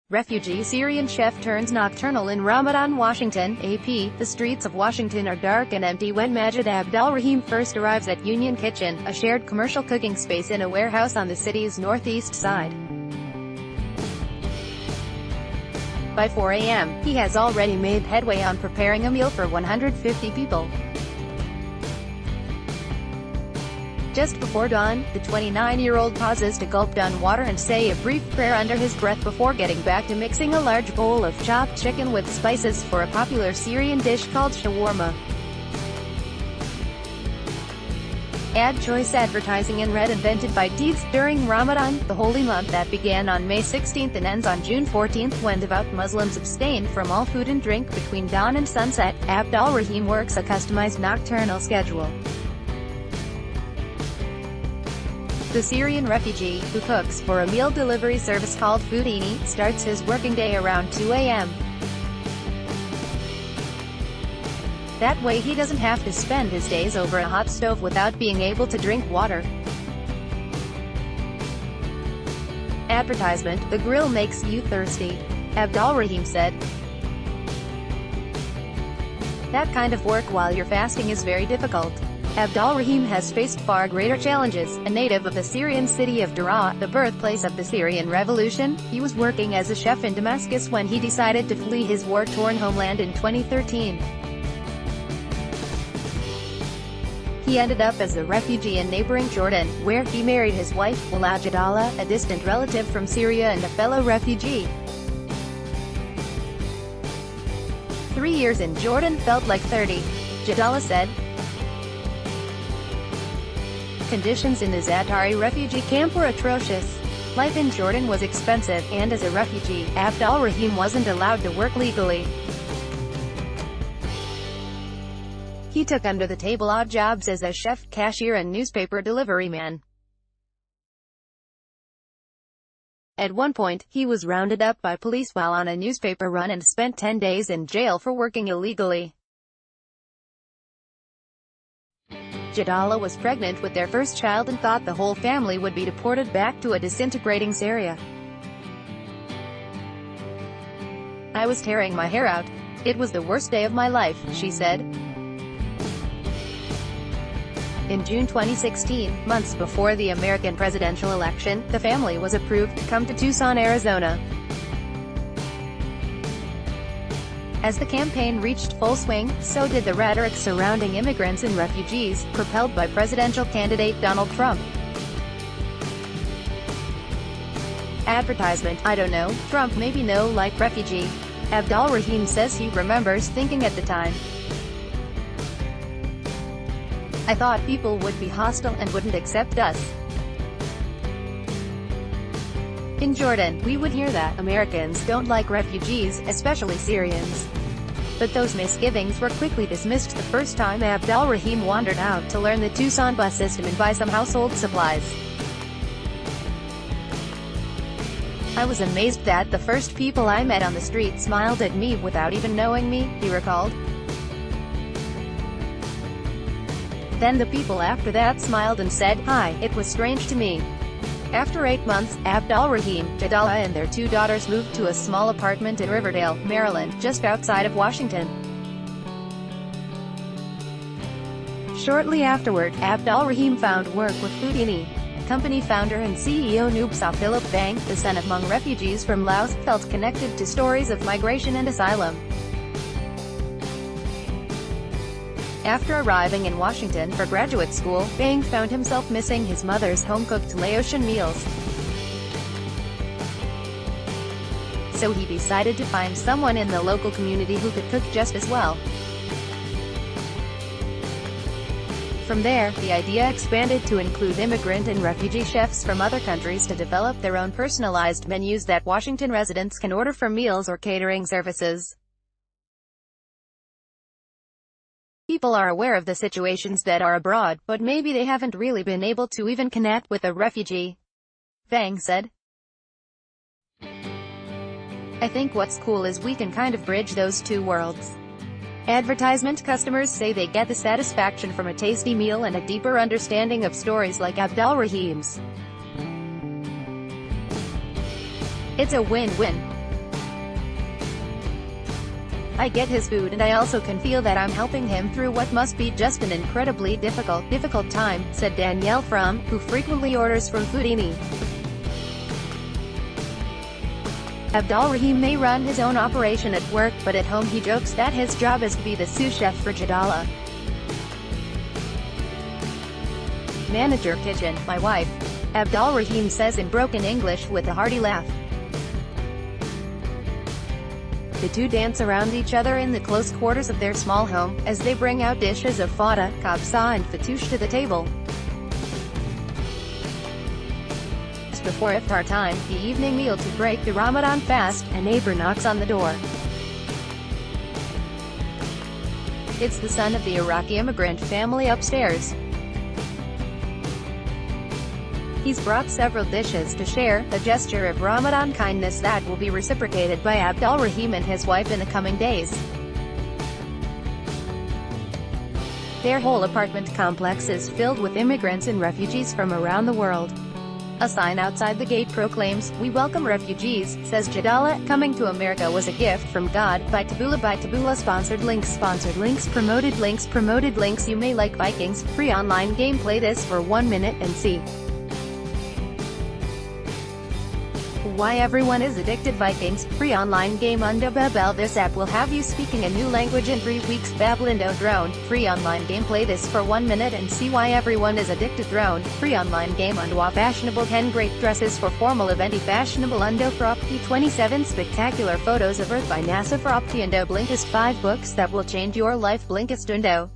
Refugee Syrian chef turns nocturnal in Ramadan, Washington, AP. The streets of Washington are dark and empty when Majid Abdal-Rahim first arrives at Union Kitchen, a shared commercial cooking space in a warehouse on the city's northeast side. By 4 a.m., he has already made headway on preparing a meal for 150 people. Just before dawn, the 29-year-old pauses to gulp down water and say a brief prayer under his breath before getting back to mixing a large bowl of chopped chicken with spices for a popular Syrian dish called shawarma. Ad choice advertising in red invented by Deeds. During Ramadan, the holy month that began on May 16 and ends on June 14, when devout Muslims abstain from all food and drink between dawn and sunset, Abdal-Rahim works a customized nocturnal schedule. The Syrian refugee, who cooks for a meal delivery service called Foodini, starts his working day around 2 a.m. That way he doesn't have to spend his days over a hot stove without being able to drink water. Advertisement: the grill makes you thirsty, Abdal-Rahim said. That kind of work while you're fasting is very difficult. Abdal-Rahim has faced far greater challenges. A native of the Syrian city of Daraa, the birthplace of the Syrian Revolution, he was working as a chef in Damascus when he decided to flee his war-torn homeland in 2013. He ended up as a refugee in neighboring Jordan, where he married his wife, Jadala, a distant relative from Syria and a fellow refugee. 3 years in Jordan felt like 30, Jadala said. Conditions in the Zaatari refugee camp were atrocious. Life in Jordan was expensive, and as a refugee, Abdal-Rahim wasn't allowed to work legally. He took under-the-table odd jobs as a chef, cashier and newspaper delivery man. At one point, he was rounded up by police while on a newspaper run and spent 10 days in jail for working illegally. Jadala was pregnant with their first child and thought the whole family would be deported back to a disintegrating Syria. "I was tearing my hair out. It was the worst day of my life," she said. In June 2016, months before the American presidential election, the family was approved to come to Tucson, Arizona. As the campaign reached full swing, so did the rhetoric surrounding immigrants and refugees, propelled by presidential candidate Donald Trump. Advertisement: I don't know, Trump maybe no like refugee. Abdal-Rahim says he remembers thinking at the time, "I thought people would be hostile and wouldn't accept us. In Jordan, we would hear that Americans don't like refugees, especially Syrians." But those misgivings were quickly dismissed the first time Abdal-Rahim wandered out to learn the Tucson bus system and buy some household supplies. "I was amazed that the first people I met on the street smiled at me without even knowing me," he recalled. "Then the people after that smiled and said, 'Hi,' it was strange to me." After 8 months, Abdal-Rahim, Jadala and their 2 daughters moved to a small apartment in Riverdale, Maryland, just outside of Washington. Shortly afterward, Abdal-Rahim found work with Foodini. Company founder and CEO Nubsa Philip Vang, the son of Hmong refugees from Laos, felt connected to stories of migration and asylum. After arriving in Washington for graduate school, Bang found himself missing his mother's home-cooked Laotian meals. So he decided to find someone in the local community who could cook just as well. From there, the idea expanded to include immigrant and refugee chefs from other countries to develop their own personalized menus that Washington residents can order for meals or catering services. People are aware of the situations that are abroad, but maybe they haven't really been able to even connect with a refugee, Vang said. "I think what's cool is we can kind of bridge those two worlds." Advertisement: customers say they get the satisfaction from a tasty meal and a deeper understanding of stories like Abdal-Rahim's. It's a win-win. I get his food and I also can feel that I'm helping him through what must be just an incredibly difficult time, said Danielle Fromm, who frequently orders from Foodini. Abdul Rahim may run his own operation at work, but at home he jokes that his job is to be the sous chef for Jadala. Manager kitchen, my wife. Abdul Rahim says in broken English with a hearty laugh. The two dance around each other in the close quarters of their small home, as they bring out dishes of fada, kabsa and fatoush to the table. Before iftar time, the evening meal to break the Ramadan fast, a neighbor knocks on the door. It's the son of the Iraqi immigrant family upstairs. He's brought several dishes to share, a gesture of Ramadan kindness that will be reciprocated by Abdul Rahim and his wife in the coming days. Their whole apartment complex is filled with immigrants and refugees from around the world. A sign outside the gate proclaims, "We welcome refugees," says Jadala. Coming to America was a gift from God, by Taboola sponsored links promoted links. You may like Vikings, free online game. Play this for 1 minute and see why everyone is addicted. Vikings, free online game under Babel. This app will have you speaking a new language in 3 weeks. Bablindo drone, free online game. Play this for 1 minute and see why everyone is addicted. Drone, free online game. Undwa fashionable 10 great dresses for formal event. Fashionable undo for Opti 27 spectacular photos of Earth by NASA for Opti Undo. Blinkist 5 books that will change your life. Blinkist Undo.